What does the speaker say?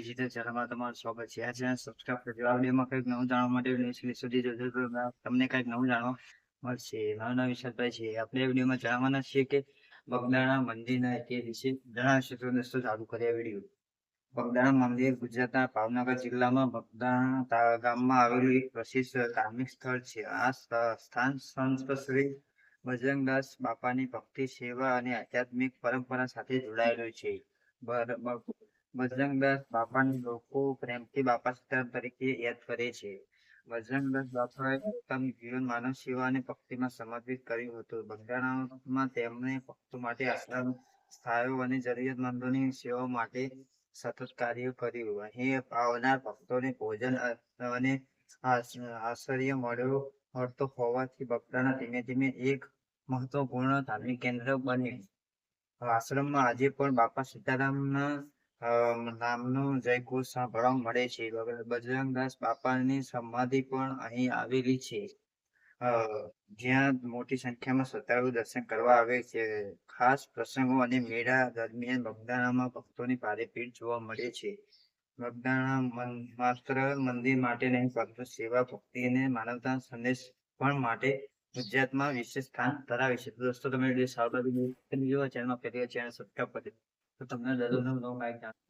Digital ચેનલમાં તમારું સ્વાગત છે. આ ચેનલ સબસ્ક્રાઇબ કરજો. આ વિડીયોમાં કંઈક નવું જાણવા માટે વિડીયો સુધી જોજો તો તમને કંઈક નવું જાણવા મળશે. નવા વિષય પર છે. આપણે આ વિડીયોમાં જાણવાના છીએ કે બગદાણા મંદિરના ઇતિહાસ વિશે જણાવશે તો દોસ્તો ચાલુ કરીએ વિડીયો. બગદાણા મંદિર ગુજરાતના ભાવનગર જિલ્લામાં બગદાણા ગામમાં આવેલું એક પ્રસિદ્ધ ધાર્મિક સ્થળ છે. આ સ્થાન સંત શ્રી બજરંગદાસ બાપાની ભક્તિ, સેવા અને આધ્યાત્મિક પરંપરા સાથે જોડાયેલું છે. બજરંગદાસ બાપાને લોકો પ્રેમથી બાપા સીતારામ તરીકે યાદ કરે છે. બજરંગદાસ બાપાએ પોતાનું જીવન માનવ સેવા અને ભક્તિમાં સમર્પિત કર્યું હતું. બગદાણામાં તેમણે ભક્તો માટે આશ્રમ સ્થાયો અને જરૂરિયાતમંદોની સેવા માટે સતત કાર્ય કર્યું. અહીં આવનાર ભક્તોને ભોજન અને આશ્રય મળતો હોવાથી બગદાણા ધીમે ધીમે એક મહત્વપૂર્ણ ધાર્મિક કેન્દ્ર બન્યું. આશ્રમમાં આજે પણ બાપા સીતારામના નામનો જયઘોષ સાંભળવા મળે છે. બજરંગદાસ બાપાની સમાધિ પણ અહીં આવેલી છે, જ્યાં મોટી સંખ્યામાં શ્રદ્ધાળુ દર્શન કરવા આવે છે. ખાસ પ્રસંગો અને મેળા દરમિયાન બગદાણામાં ભક્તોની ભારે ભીડ જોવા મળે છે. બગદાણા માત્ર મંદિર માટે નહીં, પરંતુ સેવા, ભક્તિ અને માનવતા સંદેશ પણ માટે ગુજરાતમાં વિશેષ સ્થાન ધરાવે છે. તો દોસ્તો, તમે વિડીયો સારો લાગ્યો ચેનલમાં પહેલી ચેનલ સબસ્ક્રાઇબ કરી તો તમને દરરોજનો નવો માહિતી